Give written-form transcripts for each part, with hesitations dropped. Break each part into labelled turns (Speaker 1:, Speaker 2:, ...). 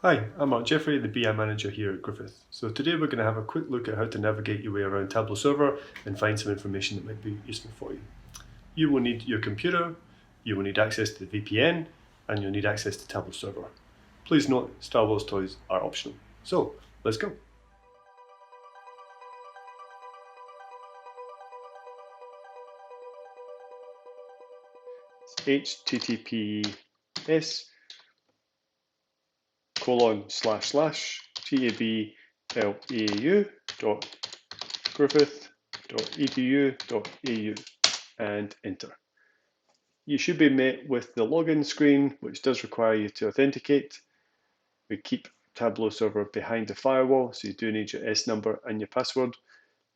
Speaker 1: Hi, I'm Mark Jeffrey, the BI manager here at Griffith. So today we're going to have a quick look at how to navigate your way around Tableau Server and find some information that might be useful for you. You will need your computer, you will need access to the VPN, and you'll need access to Tableau Server. Please note, Star Wars toys are optional. So, let's go. https://tablau.griffith.edu.au and enter. You should be met with the login screen, which does require you to authenticate. We keep Tableau Server behind the firewall, so you do need your S number and your password.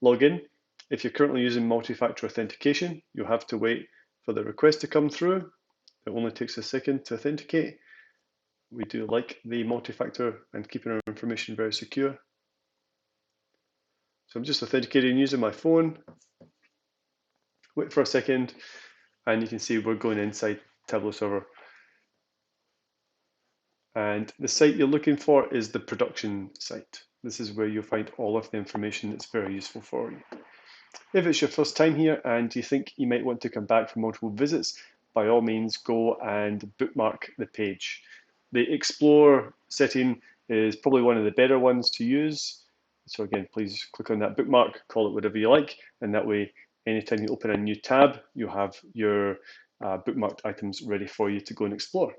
Speaker 1: Log in. If you're currently using multi-factor authentication, you'll have to wait for the request to come through. It only takes a second to authenticate. We do like the multi-factor and keeping our information very secure. So I'm just authenticating using my phone. Wait for a second, and you can see we're going inside Tableau Server. And the site you're looking for is the production site. This is where you'll find all of the information that's very useful for you. If it's your first time here and you think you might want to come back for multiple visits, by all means go and bookmark the page. The Explore setting is probably one of the better ones to use. So again, please click on that bookmark, call it whatever you like, and that way, anytime you open a new tab, you'll have your bookmarked items ready for you to go and explore.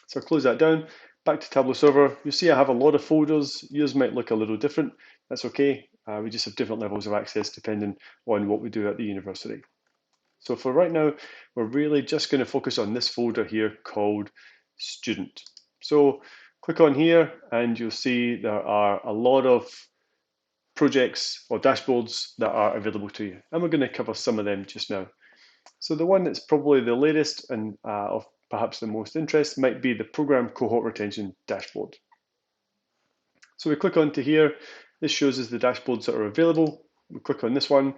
Speaker 1: So I'll close that down. Back to Tableau Server. You'll see I have a lot of folders. Yours might look a little different. That's okay. We just have different levels of access depending on what we do at the university. So for right now, we're really just going to focus on this folder here called Student. So click on here and you'll see there are a lot of projects or dashboards that are available to you. And we're going to cover some of them just now. So the one that's probably the latest and of perhaps the most interest might be the program cohort retention dashboard. So we click onto here. This shows us the dashboards that are available. We click on this one,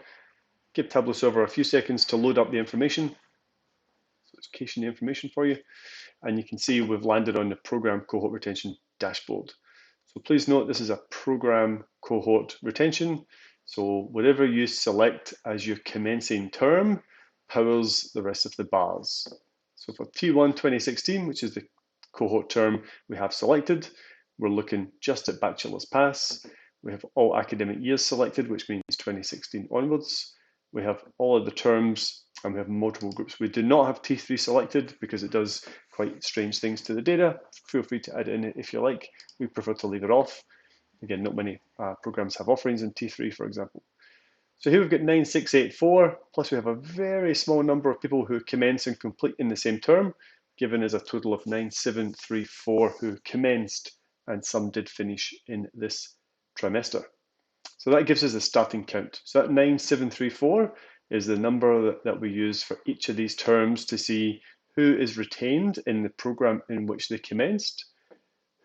Speaker 1: give Tableau Server a few seconds to load up the information. So it's caching the information for you. And you can see we've landed on the program cohort retention dashboard. So please note this is a program cohort retention. So whatever you select as your commencing term powers the rest of the bars. So for T1 2016, which is the cohort term we have selected, we're looking just at Bachelor's Pass. We have all academic years selected, which means 2016 onwards. We have all of the terms and we have multiple groups. We do not have T3 selected because it does quite strange things to the data. Feel free to add it in if you like. We prefer to leave it off. Again, not many programs have offerings in T3, for example. So here we've got 9684, plus we have a very small number of people who commence and complete in the same term, given as a total of 9734 who commenced, and some did finish in this trimester. So that gives us a starting count. So that 9734 is the number that we use for each of these terms to see who is retained in the program in which they commenced,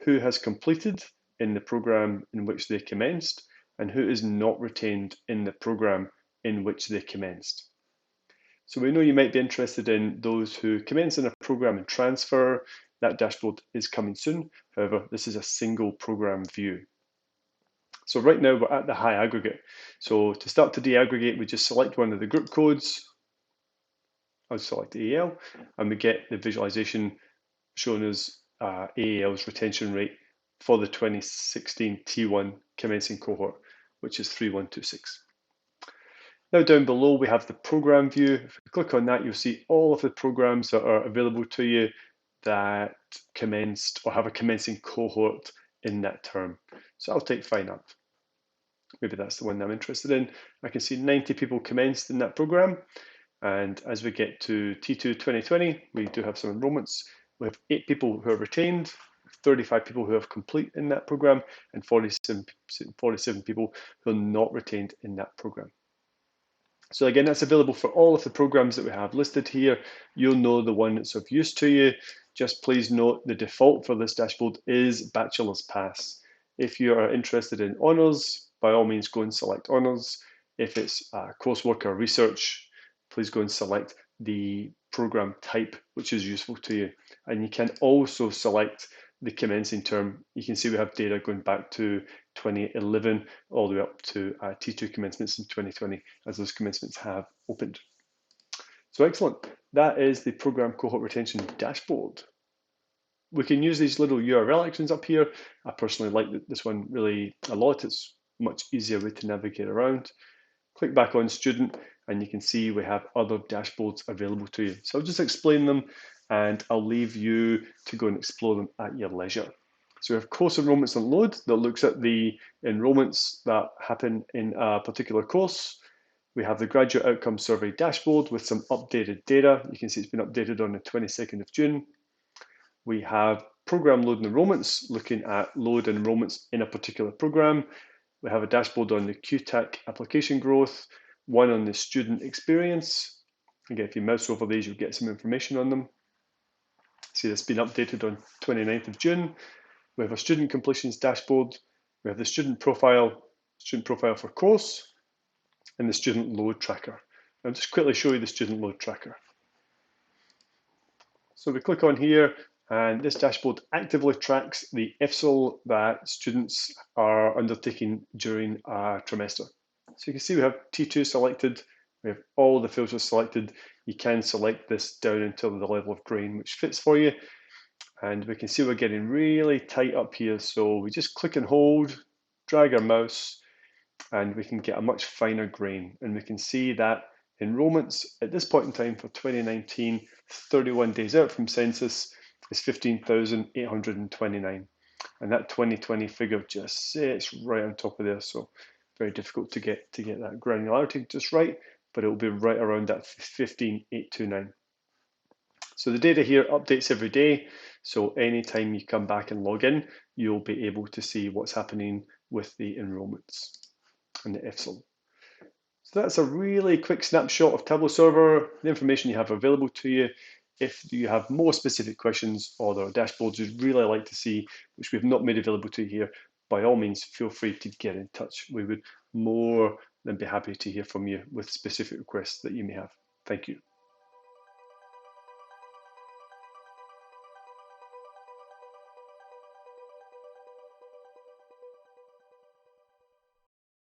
Speaker 1: who has completed in the program in which they commenced, and who is not retained in the program in which they commenced. So we know you might be interested in those who commence in a program and transfer. That dashboard is coming soon. However, this is a single program view. So right now we're at the high aggregate. So to start to deaggregate, we just select one of the group codes. I'll select AEL, and we get the visualization showing us AEL's retention rate for the 2016 T1 commencing cohort, which is 3126. Now down below we have the program view. If you click on that, you'll see all of the programs that are available to you that commenced or have a commencing cohort in that term. So I'll take Fine Art. Maybe that's the one that I'm interested in. I can see 90 people commenced in that program. And as we get to T2 2020, we do have some enrollments. We have 8 people who are retained, 35 people who have complete in that program, and 47 people who are not retained in that program. So again, that's available for all of the programs that we have listed here. You'll know the one that's of use to you. Just please note the default for this dashboard is Bachelor's Pass. If you are interested in honours, by all means go and select honours. If it's coursework or research, please go and select the program type, which is useful to you. And you can also select the commencing term, you can see we have data going back to 2011 all the way up to T2 commencements in 2020 as those commencements have opened. So excellent. That is the program cohort retention dashboard. We can use these little URL actions up here. I personally like this one really a lot. It's a much easier way to navigate around. Click back on student and you can see we have other dashboards available to you. So I'll just explain them and I'll leave you to go and explore them at your leisure. So we have course enrollments on load that looks at the enrollments that happen in a particular course. We have the graduate outcome survey dashboard with some updated data. You can see it's been updated on the 22nd of June. We have program load and enrollments, looking at load and enrollments in a particular program. We have a dashboard on the QTAC application growth, one on the student experience. Again, if you mouse over these, you'll get some information on them. See, it's been updated on 29th of June. We have a student completions dashboard. We have the student profile for course, and the student load tracker. I'll just quickly show you the student load tracker. So we click on here, and this dashboard actively tracks the EFSL that students are undertaking during a trimester. So you can see we have T2 selected, we have all the filters selected. You can select this down until the level of grain which fits for you. And we can see we're getting really tight up here. So we just click and hold, drag our mouse, and we can get a much finer grain. And we can see that enrollments at this point in time for 2019, 31 days out from census, is 15,829. And that 2020 figure just sits right on top of there. So very difficult to get that granularity just right, but it will be right around that 15,829. So the data here updates every day. So anytime you come back and log in, you'll be able to see what's happening with the enrollments and the EFSL. So that's a really quick snapshot of Tableau Server, the information you have available to you. If you have more specific questions or there are dashboards you'd really like to see, which we've not made available to you here, by all means, feel free to get in touch. We would more than be happy to hear from you with specific requests that you may have. Thank you.